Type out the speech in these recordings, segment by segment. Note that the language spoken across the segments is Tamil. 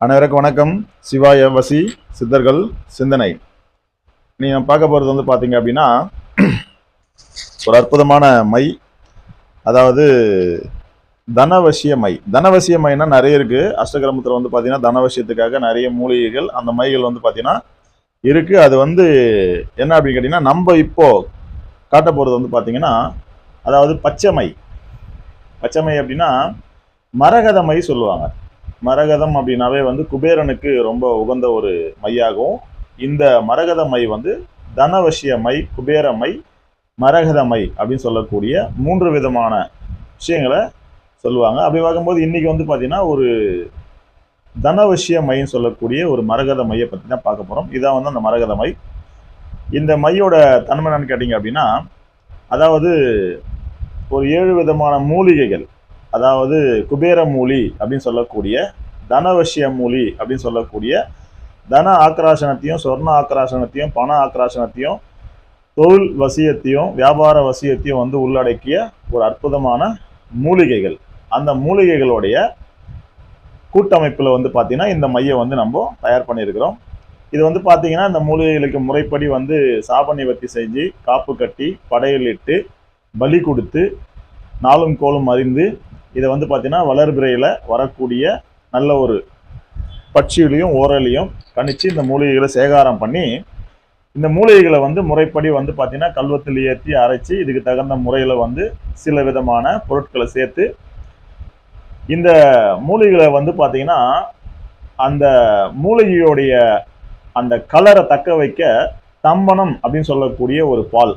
அனைவருக்கும் வணக்கம். சிவாய வசி சித்தர்கள் சிந்தனை. நீங்க பார்க்க போறது பார்த்தீங்க அப்படின்னா ஒரு அற்புதமான மை, அதாவது தனவசிய மை. தனவசிய மைனா நிறைய இருக்கு. அஷ்டகிரமத்தில் பார்த்தீங்கன்னா தனவசியத்துக்காக நிறைய மூலிகைகள், அந்த மைகள் பார்த்தீங்கன்னா இருக்கு. அது என்ன அப்படின்னு கேட்டீங்கன்னா, நம்ம இப்போ காட்ட போறது பார்த்தீங்கன்னா, அதாவது பச்சை மை. பச்சை மை அப்படின்னா மரகத மை சொல்லுவாங்க. மரகதம் அப்படின்னாவே குபேரனுக்கு ரொம்ப உகந்த ஒரு மையாகும். இந்த மரகத மை தனவசிய மை, குபேர மை, மரகத மை அப்படின்னு சொல்லக்கூடிய 3 விதமான விஷயங்களை சொல்லுவாங்க. அப்படி பார்க்கும்போது இன்னைக்கு பார்த்தீங்கன்னா ஒரு தனவசிய மைன்னு சொல்லக்கூடிய ஒரு மரகத மையை பற்றி தான் பார்க்க போகிறோம். இதான் அந்த மரகத மை. இந்த மையோட தன்மை என்னன்னு கேட்டிங்க அப்படின்னா, அதாவது ஒரு 7 விதமான மூலிகைகள், அதாவது குபேர மூலி அப்படின்னு சொல்லக்கூடிய, தனவசிய மூலி அப்படின்னு சொல்லக்கூடிய, தன ஆக்ராசனத்தையும் சொர்ண ஆக்ராசனத்தையும் பண ஆக்ராசனத்தையும் தொழில் வசியத்தையும் வியாபார வசியத்தையும் உள்ளடக்கிய ஒரு அற்புதமான மூலிகைகள். அந்த மூலிகைகளுடைய கூட்டமைப்பில் பார்த்தீங்கன்னா இந்த மையை நம்ம தயார் பண்ணியிருக்கிறோம். இது பார்த்தீங்கன்னா இந்த மூலிகைகளுக்கு முறைப்படி சாப நிவர்த்தி செஞ்சு காப்பு கட்டி படையலிட்டு பலி கொடுத்து நாளும் கோலும் அறிந்து இதை பார்த்தீங்கன்னா வளர்பிறையில் வரக்கூடிய நல்ல ஒரு பட்சியிலையும் ஓரலையும் கணிச்சு இந்த மூலிகைகளை சேகாரம் பண்ணி இந்த மூலிகைகளை முறைப்படி பார்த்தீங்கன்னா கல்வத்தில் ஏற்றி அரைச்சி இதுக்கு தகுந்த முறையில் சில விதமான பொருட்களை சேர்த்து இந்த மூலிகைகளை பார்த்தீங்கன்னா அந்த மூலிகையோடைய அந்த கலரை தக்க வைக்க தம்பனம் அப்படின்னு சொல்லக்கூடிய ஒரு பால்,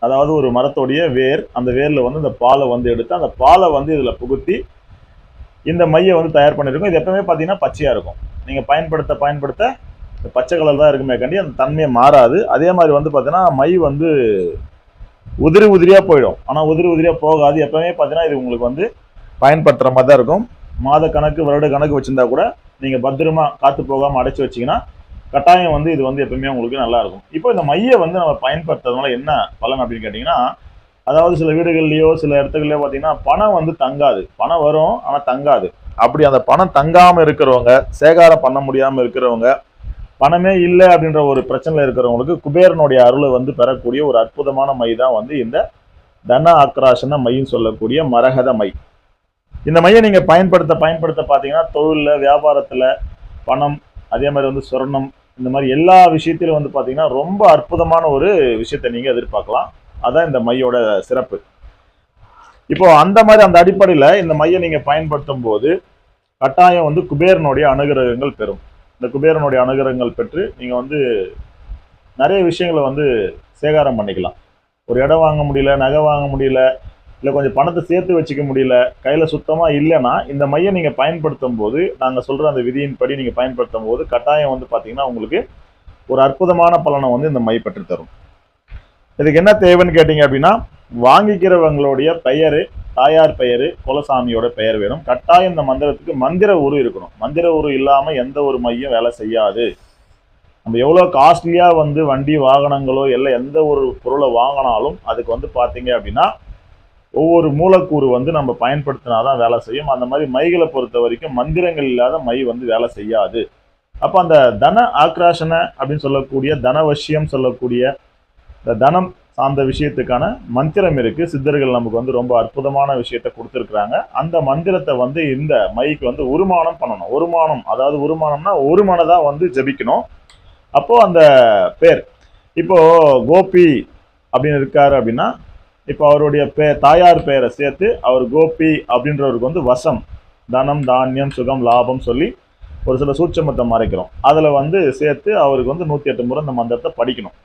அதாவது ஒரு மரத்தோடைய வேர், அந்த வேர்ல இந்த பாலை எடுத்து அந்த பாலை இதுல புகுத்தி இந்த மையை தயார் பண்ணிருக்கோம். இது எப்பவுமே பார்த்தீங்கன்னா பச்சையா இருக்கும். நீங்க பயன்படுத்த பச்சை கலர் தான் இருக்குமே கண்டி அந்த தன்மையை மாறாது. அதே மாதிரி பார்த்தீங்கன்னா மை உதிரியா போயிடும். ஆனா உதிரியா போகாது. எப்பவுமே பார்த்தீங்கன்னா இது உங்களுக்கு பயன்படுத்துற மாதிரி தான் இருக்கும். மாத கணக்கு வருட கணக்கு வச்சிருந்தா கூட நீங்க பத்திரமா காத்து போகாம அடைச்சு வச்சீங்கன்னா கட்டாயம் இது எப்பவுமே உங்களுக்கு நல்லா இருக்கும். இப்போ இந்த மையை நம்ம பயன்படுத்துறதுனால என்ன பலன் அப்படின்னு கேட்டீங்கன்னா, அதாவது சில வீடுகள்லயோ சில இடத்துலயோ பார்த்தீங்கன்னா பணம் தங்காது. பணம் வரும் ஆனா தங்காது. அப்படி அந்த பணம் தங்காம இருக்கிறவங்க, சேகாரம் பண்ண முடியாம இருக்கிறவங்க, பணமே இல்லை அப்படின்ற ஒரு பிரச்சனையில இருக்கிறவங்களுக்கு குபேரனுடைய அருளை பெறக்கூடிய ஒரு அற்புதமான மை தான் இந்த தன ஆக்ராசன மைன்னு சொல்லக்கூடிய மரகத மை. இந்த மையை நீங்க பயன்படுத்த பார்த்தீங்கன்னா தொழில வியாபாரத்துல பணம், அதே மாதிரி சொர்ணம், இந்த மாதிரி எல்லா விஷயத்திலும் பார்த்தீங்கன்னா ரொம்ப அற்புதமான ஒரு விஷயத்தை நீங்க எதிர்பார்க்கலாம். அதான் இந்த மையோட சிறப்பு. இப்போ அந்த மாதிரி அந்த அடிப்படையில் இந்த மையை நீங்க பயன்படுத்தும் போது கட்டாயம் குபேரனுடைய அனுகிரகங்கள் பெறும். இந்த குபேரனுடைய அனுகிரகங்கள் பெற்று நீங்க நிறைய விஷயங்களை சேகாரம் பண்ணிக்கலாம். ஒரு இடம் வாங்க முடியல, நகை வாங்க முடியல, இல்லை கொஞ்சம் பணத்தை சேர்த்து வச்சுக்க முடியல, கையில் சுத்தமாக இல்லைன்னா இந்த மையை நீங்கள் பயன்படுத்தும் போது, நாங்கள் சொல்கிற அந்த விதியின்படி நீங்கள் பயன்படுத்தும் போது கட்டாயம் பார்த்தீங்கன்னா உங்களுக்கு ஒரு அற்புதமான பலனை இந்த மை பெற்று தரும். இதுக்கு என்ன தேவைன்னு கேட்டீங்க அப்படின்னா, வாங்கிக்கிறவங்களுடைய பெயர், தாயார் பெயர், குலசாமியோட பெயர் வேணும். கட்டாயம் இந்த மந்திரத்துக்கு மந்திர உரு இருக்கணும். மந்திர உரு இல்லாமல் எந்த ஒரு மையம் வேலை செய்யாது. நம்ம எவ்வளோ காஸ்ட்லியாக வண்டி வாகனங்களோ இல்லை எந்த ஒரு பொருளை வாங்கினாலும் அதுக்கு பார்த்தீங்க அப்படின்னா ஒவ்வொரு மூலக்கூறு நம்ம பயன்படுத்தினாதான் வேலை செய்யும். அந்த மாதிரி மைகளை பொறுத்த வரைக்கும் மந்திரங்கள் இல்லாத மை வேலை செய்யாது. அப்போ அந்த தன ஆக்ராசன அப்படின்னு சொல்லக்கூடிய தனவசியம் சொல்லக்கூடிய இந்த தனம் சார்ந்த விஷயத்துக்கான மந்திரம் இருக்கு. சித்தர்கள் நமக்கு ரொம்ப அற்புதமான விஷயத்த கொடுத்துருக்குறாங்க. அந்த மந்திரத்தை இந்த மைக்கு உருமானம் பண்ணணும். உருமானம், அதாவது உருமானம்னா ஒரு மனதா ஜபிக்கணும். அப்போ அந்த பேர், இப்போ கோபி அப்படின்னு இருக்காரு அப்படின்னா, இப்போ அவருடைய தாயார் பெயரை சேர்த்து அவர் கோபி அப்படின்றவருக்கு வசம், தனம், தானியம், சுகம், லாபம் சொல்லி ஒரு சில சூட்சமத்தை மறைக்கிறோம். அதில் சேர்த்து அவருக்கு 108 முறை இந்த மந்திரத்தை படிக்கணும்.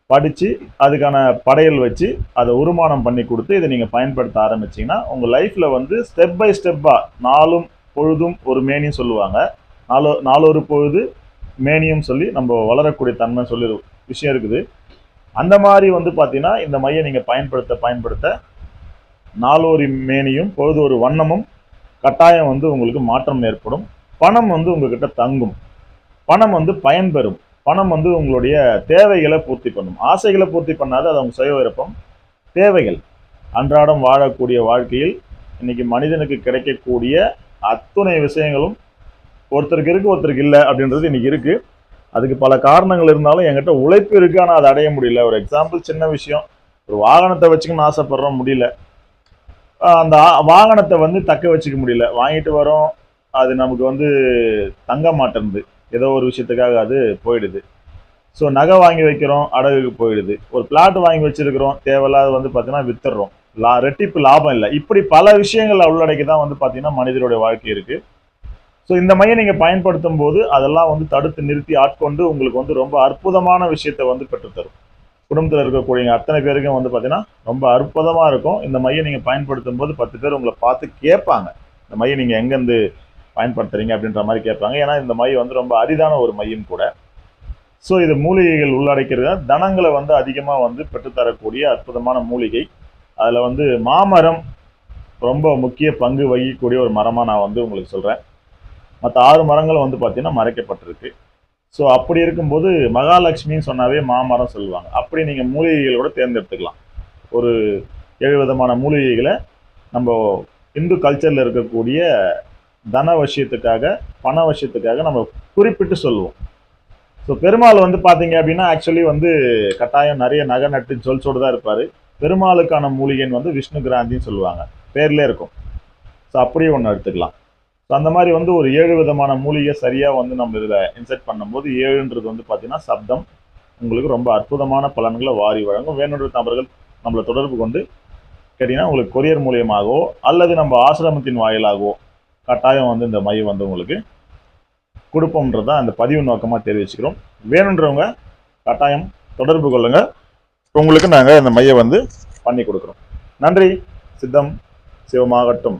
படித்து அதுக்கான படையல் வச்சு அதை உருமானம் பண்ணி கொடுத்து இதை நீங்கள் பயன்படுத்த ஆரம்பிச்சிங்கன்னா உங்கள் லைஃப்பில் ஸ்டெப் பை ஸ்டெப்பாக நாளும் பொழுதும் ஒரு மேனியும் சொல்லுவாங்க. நாளொரு பொழுது மேனியும் சொல்லி நம்ம வளரக்கூடிய தன்மை சொல்லி விஷயம் இருக்குது. அந்த மாதிரி பார்த்தீங்கன்னா இந்த மையை நீங்கள் பயன்படுத்த நாளொரு மேனியும் பொழுது ஒரு வண்ணமும் கட்டாயம் உங்களுக்கு மாற்றம் ஏற்படும். பணம் உங்ககிட்ட தங்கும். பணம் பயன்பெறும். பணம் உங்களுடைய தேவைகளை பூர்த்தி பண்ணும். ஆசைகளை பூர்த்தி பண்ணாது, அது அவங்க சுய விருப்பம். தேவைகள், அன்றாடம் வாழக்கூடிய வாழ்க்கையில் இன்னைக்கு மனிதனுக்கு கிடைக்கக்கூடிய அத்துணை விஷயங்களும் ஒருத்தருக்கு இருக்கு, ஒருத்தருக்கு இல்லை அப்படின்றது இன்னைக்கு இருக்கு. அதுக்கு பல காரணங்கள் இருந்தாலும் என்கிட்ட உழைப்பு இருக்கு, ஆனால் அதை அடைய முடியல. ஒரு எக்ஸாம்பிள், சின்ன விஷயம், ஒரு வாகனத்தை வச்சுக்கணும்னு ஆசைப்படுறோம், முடியல. அந்த வாகனத்தை வந்து தக்க வச்சுக்க முடியல. வாங்கிட்டு வரோம், அது நமக்கு வந்து தங்க மாட்டேங்குது, ஏதோ ஒரு விஷயத்துக்காக அது போயிடுது. ஸோ நகை வாங்கி வைக்கிறோம், அடகுக்கு போயிடுது. ஒரு பிளாட் வாங்கி வச்சிருக்கிறோம், தேவையில்லாத வந்து பார்த்தீங்கன்னா வித்துடுறோம், ரெட்டிப்பு லாபம் இல்லை. இப்படி பல விஷயங்கள் உள்ளடக்கி தான் வந்து பார்த்தீங்கன்னா மனிதனுடைய வாழ்க்கை இருக்கு. ஸோ இந்த மையம் நீங்க பயன்படுத்தும் போது அதெல்லாம் வந்து தடுத்து நிறுத்தி ஆட்கொண்டு உங்களுக்கு வந்து ரொம்ப அற்புதமான விஷயத்தை வந்து பெற்றுத்தரும். குடும்பத்தில் இருக்கக்கூடிய அத்தனை பேருக்கும் வந்து பார்த்தீங்கன்னா ரொம்ப அற்புதமா இருக்கும். இந்த மையம் நீங்க பயன்படுத்தும் போது 10 பேர் உங்களை பார்த்து கேட்பாங்க, இந்த மையம் நீங்க எங்கேருந்து பயன்படுத்துறீங்க அப்படின்ற மாதிரி கேட்பாங்க. ஏன்னா இந்த மையம் வந்து ரொம்ப அரிதான ஒரு மையம் கூட. ஸோ இது மூலிகைகள் உள்ளடக்கிறது, தனங்களை வந்து அதிகமாக வந்து பெற்றுத்தரக்கூடிய அற்புதமான மூலிகை. அதில் வந்து மாமரம் ரொம்ப முக்கிய பங்கு வகிக்கக்கூடிய ஒரு மரமாக நான் வந்து உங்களுக்கு சொல்கிறேன். மற்ற 6 மரங்களும் வந்து பார்த்தீங்கன்னா மறைக்கப்பட்டிருக்கு. ஸோ அப்படி இருக்கும்போது மகாலட்சுமின்னு சொன்னாவே மாமரம் சொல்லுவாங்க. அப்படி நீங்கள் மூலிகைகளோட தேர்ந்தெடுத்துக்கலாம். ஒரு 7 விதமான மூலிகைகளை நம்ம இந்து கல்ச்சரில் இருக்கக்கூடிய தன விஷயத்துக்காக, பண விஷயத்துக்காக நம்ம குறிப்பிட்டு சொல்லுவோம். ஸோ பெருமாள் வந்து பார்த்தீங்க அப்படின்னா ஆக்சுவலி வந்து கட்டாயம் நிறைய நகை நட்டு ஜொல்சோடு தான் இருப்பார். பெருமாளுக்கான மூலிகைன்னு வந்து விஷ்ணு கிராந்தின்னு சொல்லுவாங்க, பேர்லேயே இருக்கும். ஸோ அப்படியே ஒன்று எடுத்துக்கலாம். ஸோ அந்த மாதிரி வந்து ஒரு 7 விதமான மூலிகை சரியாக வந்து நம்ம இதில் இன்செர்ட் பண்ணும்போது 7ன்றது வந்து பார்த்தீங்கன்னா சப்தம் உங்களுக்கு ரொம்ப அற்புதமான பலன்களை வாரி வழங்கும். வேணுன்ற நபர்கள் நம்மளை தொடர்பு கொண்டு கேட்டிங்கன்னா உங்களுக்கு கொரியர் மூலியமாகவோ அல்லது நம்ம ஆசிரமத்தின் வாயிலாகவோ கட்டாயம் வந்து இந்த மையம் வந்து உங்களுக்கு கொடுப்போம்ன்றதான் இந்த பதிவு நோக்கமாக தெரிவிச்சுக்கிறோம். வேணுன்றவங்க கட்டாயம் தொடர்பு கொள்ளுங்க, உங்களுக்கு நாங்கள் இந்த மையம் வந்து பண்ணி கொடுக்குறோம். நன்றி. சித்தம் சிவமாகட்டும்.